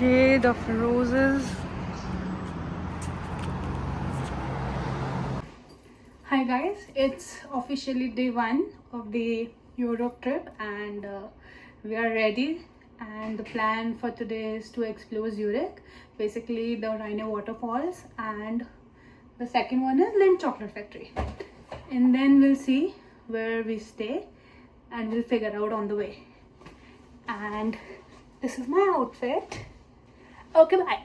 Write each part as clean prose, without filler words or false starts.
shade of roses. Hi guys, it's officially day 1 of the Europe trip and we are ready, and the plan for today is to explore Zurich, basically the Rhine Waterfalls, and the second one is Lindt Chocolate Factory, and then we'll see where we stay and we'll figure out on the way. And this is my outfit. Okay, bye.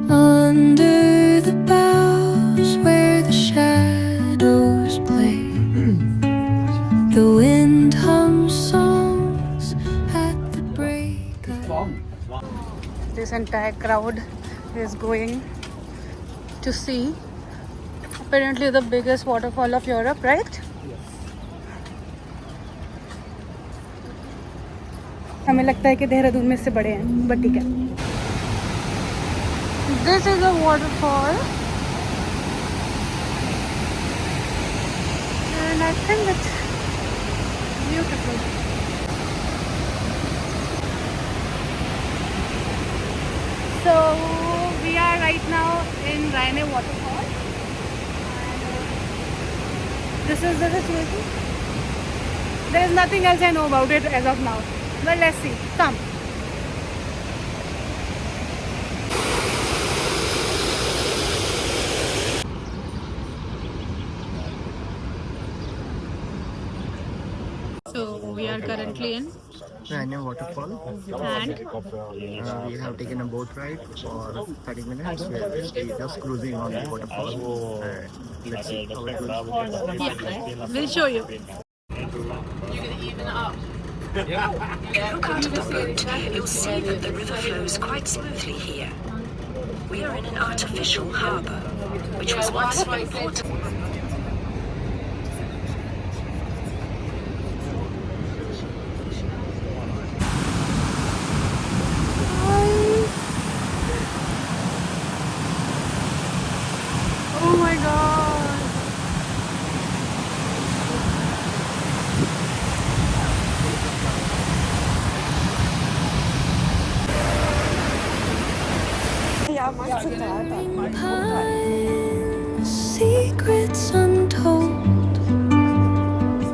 Under the boughs where the shadows play, the wind hums songs at the break of. This entire crowd is going to see apparently the biggest waterfall of Europe, right? हमें लगता है कि देहरादून में इससे बड़े हैं, but ठीक है. This is a waterfall and I think it's beautiful. So we are right now in Rhine Waterfall and this is the situation. There is nothing else I know about it as of now, but let's see. Come. So we are currently in Rhine Waterfall. and We have taken a boat ride for 30 minutes. We are just cruising on the waterfall. Let's see how it goes. yeah, we'll show you. Look out of the boat. You'll see that the river flows quite smoothly here. We are in an artificial harbour, which was once an important. Oh my god. Pines, secrets untold,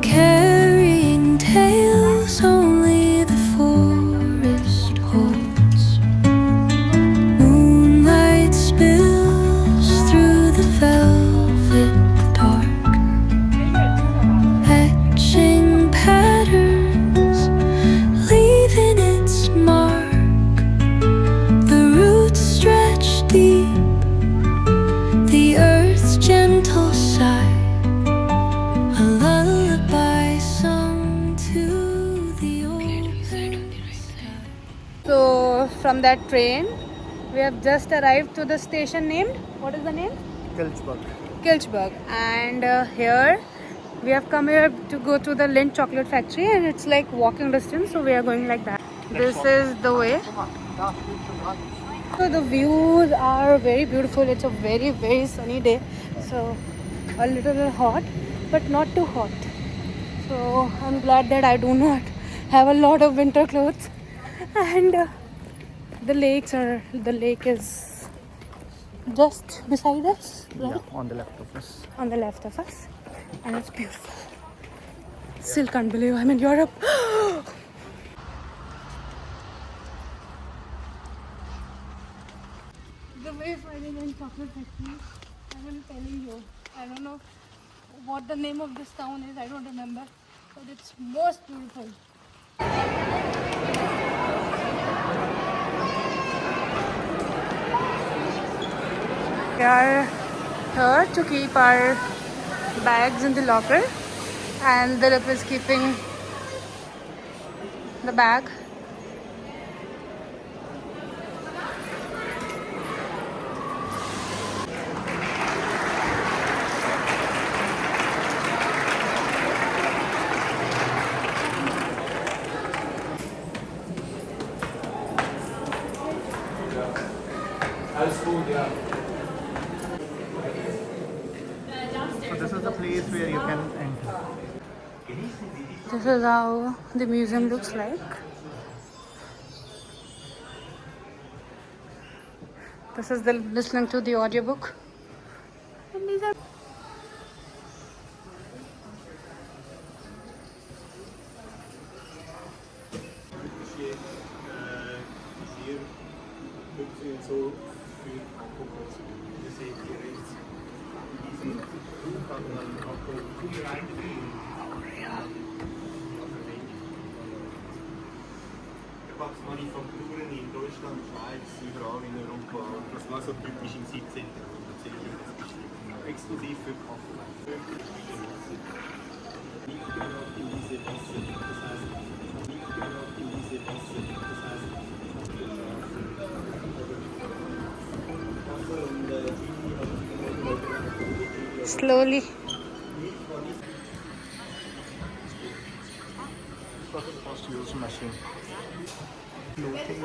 carrying tales only the forest holds. Moonlight spills through the velvet dark, etching patterns, leaving its mark. The roots stretch deep, the earth's gentle sigh, a lullaby sung to the open sky. So from that train we have just arrived to the station named, what is the name? Kilchberg. Kilchberg, and here we have come here to go to the Lindt Chocolate Factory, and it's like walking distance, so we are going like that. This is the way. So the views are very beautiful. It's a very very sunny day, so a little hot but not too hot. So I'm glad that I do not have a lot of winter clothes. And the lake is just beside us, right? Yeah, on the left of us. On the left of us, and it's beautiful. Still can't believe I'm in Europe. The way finding in chocolate factory, I will telling you. I don't know what the name of this town is. I don't remember, but it's most beautiful. We are here to keep our bags in the locker, and Dilip is keeping the bag. this is the place where you can enter. This is how the museum looks like. This is the listening to the audiobook. And these are Manni von Touren in Deutschland, Schweiz, überall in Europa. Das war so typisch im 17. Jahrhundert. Exklusiv für Kaffee. Nicht genau in diese Gasse, das heißt, nicht genau in diese Gasse, das heißt. slowly. First use machine.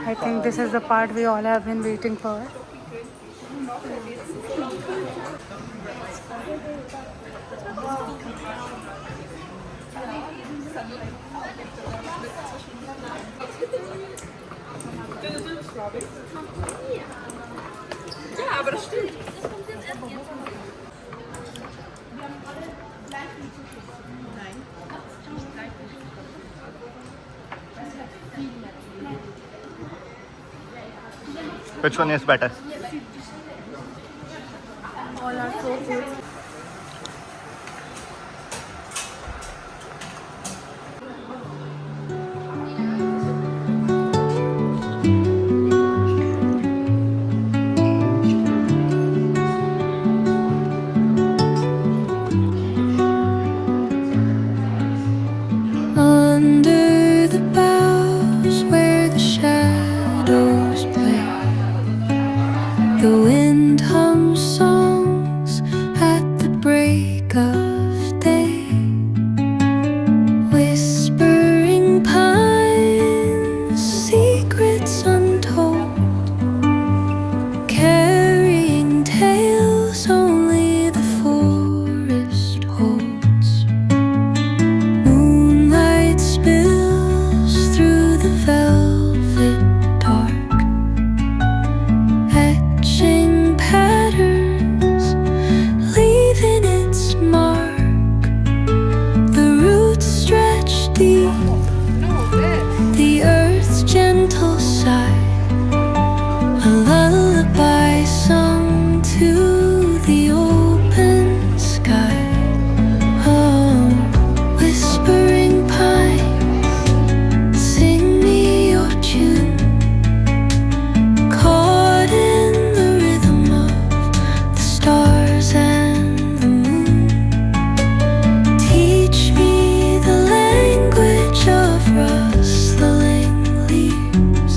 I think this is the part we all have been waiting for. Ja, aber das stimmt. Which one is better? All are so good. Under the boughs where the shadows play, the wind hums songs at the break of day. Whispering pines, secrets untold, carrying tales only the forest holds. Moonlight spills through the velvet dark, etching patterns, leaving its mark. The roots stretch deep, the earth's gentle sigh, a lullaby sung to the open sky. Oh, whispering pines, sing me your tune, caught in the rhythm of the stars and the moon. Teach me the language of rustling leaves,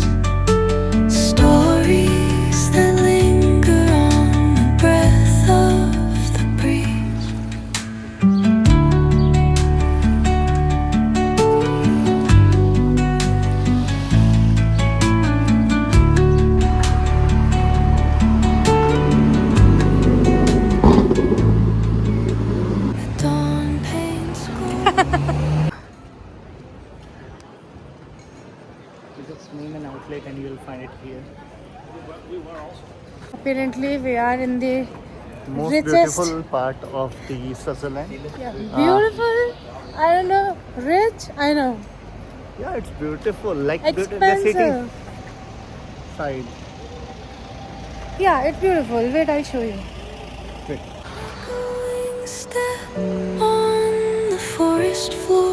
stories that linger on the breath of the breeze. The dawn paints gold. You just name an outlet and you will find it here. Apparently, we are in the Most richest. beautiful part of the Switzerland. Yeah, beautiful. I don't know. Rich. I know. Yeah, it's beautiful. Like the city Expensive. side. Yeah, it's beautiful. Wait, I'll show you. Wait. Echoing step on the forest floor.